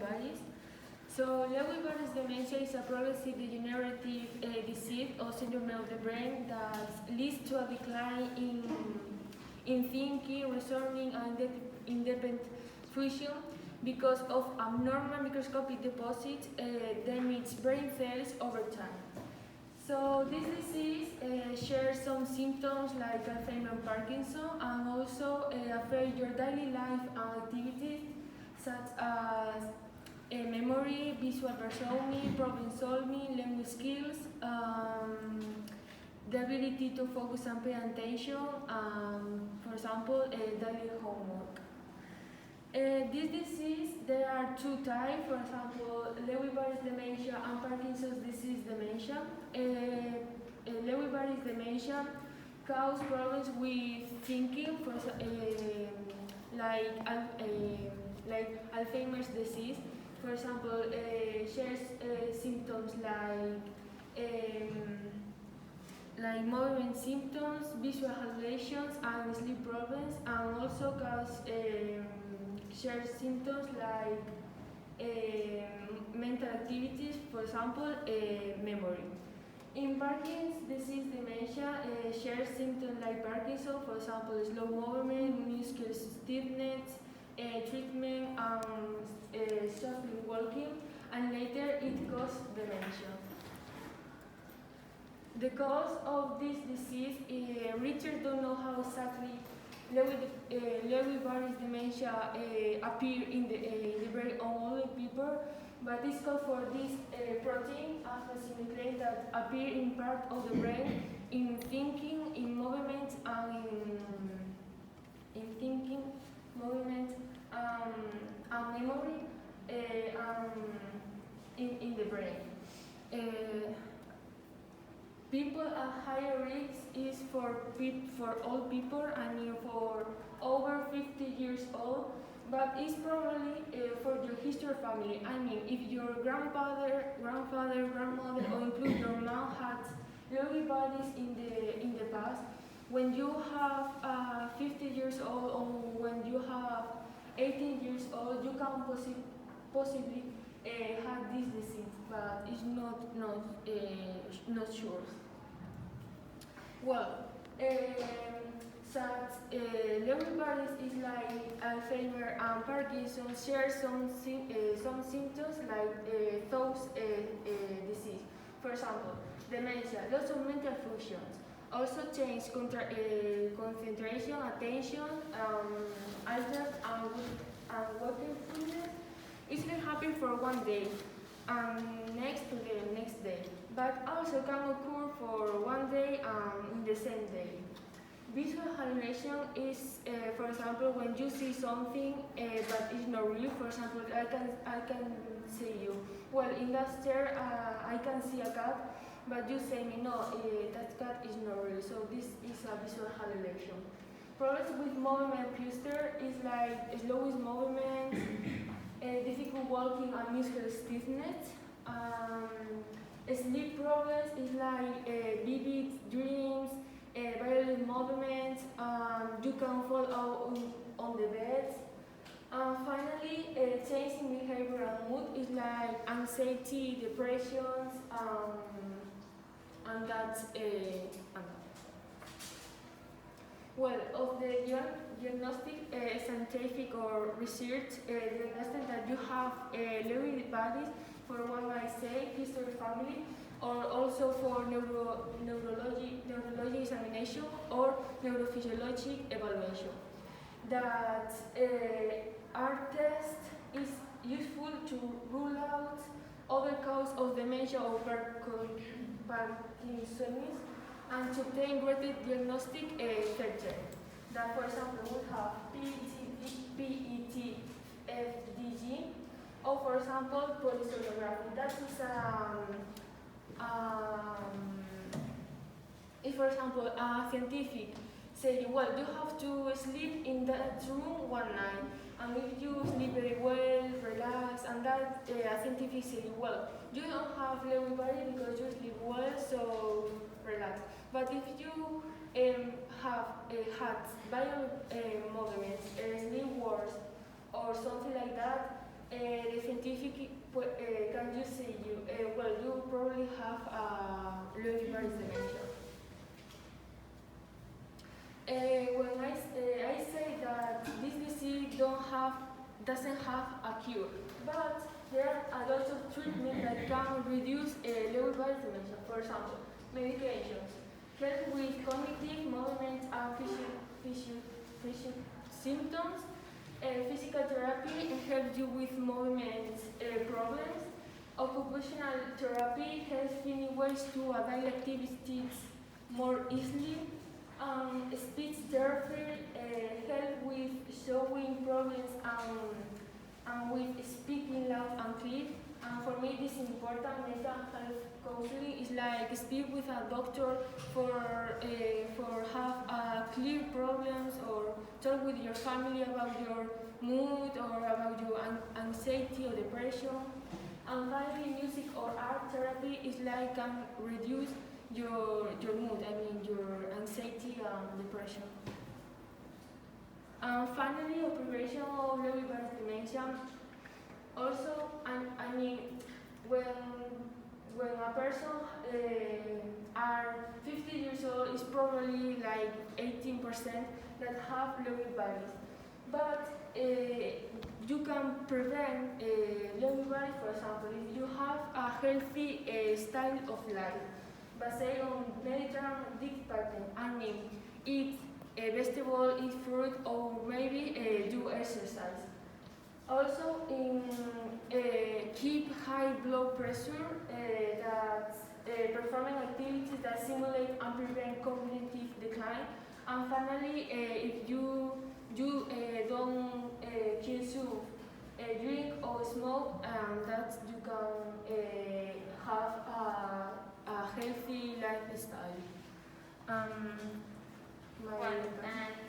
Bodies. So Lewy Bodies dementia is a progressive degenerative disease or syndrome of the brain that leads to a decline in thinking, reasoning, and independent function because of abnormal microscopic deposits damage brain cells over time. So this disease shares some symptoms like Alzheimer's and Parkinson, and also affect your daily life activities such as memory, visual perception, problem solving, language skills, the ability to focus and pay attention, for example, daily homework. This disease, there are two types, for example, Lewy Bodies dementia and Parkinson's disease dementia. Lewy Bodies dementia cause problems with thinking, like Alzheimer's disease. For example, shares symptoms like movement symptoms, visual hallucinations, and sleep problems, and also cause share symptoms like mental activities, for example, memory. In Parkinson's disease dementia, share symptoms like Parkinson, for example, slow movement, muscular stiffness, treatment, softly walking, and later it causes dementia. The cause of this disease, researchers don't know how exactly Lewy Bodies dementia appear in the brain of all people, but it's called for this protein, alpha-synuclein, that appear in part of the brain in thinking, in movement, and memory, in the brain. People at higher risk is for old people and for over 50 years old, but it's probably for your history family. I mean, if your grandfather, grandmother, or include your mom had Lewy Bodies in the past, when you have 50 years old or when you have 18 years old, you can possibly have this disease, but it's not sure. Well, Lewy Bodies is like Alzheimer and Parkinson share some symptoms like those disease. For example, dementia, loss of mental functions, also change concentration, attention, alert and wakefulness. It can happen for one day and next to the next day, but also can occur for one day and the same day. Visual hallucination is, for example, when you see something but it's not real. For example, I can say you, well, in that chair I can see a cat, but you say me, no, that cat is not real. So this is a visual hallucination. Problems with movement cluster is like slowest movement, difficult walking and muscular stiffness. Sleep problems is like vivid dreams, violent movements, you can fall out on the bed. Finally, change in behavior and mood is like anxiety, depressions, and that's well, of the diagnostic, scientific or research diagnostic that you have Lewy Bodies, for one I say, history family, or also for neurology examination or neurophysiologic evaluation. That our test is useful to rule out other causes of dementia or Parkinsonism, and to obtain greater diagnostic feature. That, for example, we have PET, FDG, or for example, polysomnography. That is, if for example, a scientific say, well, you have to sleep in that room one night, and if you sleep very well, relax, and that scientific say, well, you don't have Lewy body because you sleep well, so relax. But if you have had violent movements, sleep worse, or something like that, the scientific see you, well, you probably have Lewy Bodies dementia. When I say that this disease doesn't have a cure, but there are a lot of treatments that can reduce Lewy Bodies dementia. For example, medications help with cognitive, movement, and physical symptoms. Physical therapy helps you with movement problems. Occupational therapy helps finding ways to adapt activities more easily. Speech therapy helps with showing problems and with speaking loud and clear. And for me, this is important. Mental health counseling is like speak with a doctor for have clear problems, or talk with your family about your mood or about your anxiety or depression. And finally, music or art therapy is like can reduce your mood. I mean your anxiety and depression. And finally, prevention of Lewy Bodies dementia. Also, I mean, when a person are 50 years old, it's probably like 18% that have Lewy Bodies. But you can prevent Lewy Bodies, for example, if you have a healthy style of life, based on Mediterranean diet pattern. I mean, eat vegetable, eat fruit, or maybe do exercise. Also, keep high blood pressure, performing activities that simulate and prevent cognitive decline. And finally, if you don't consume, drink or smoke, that you can have a healthy lifestyle. My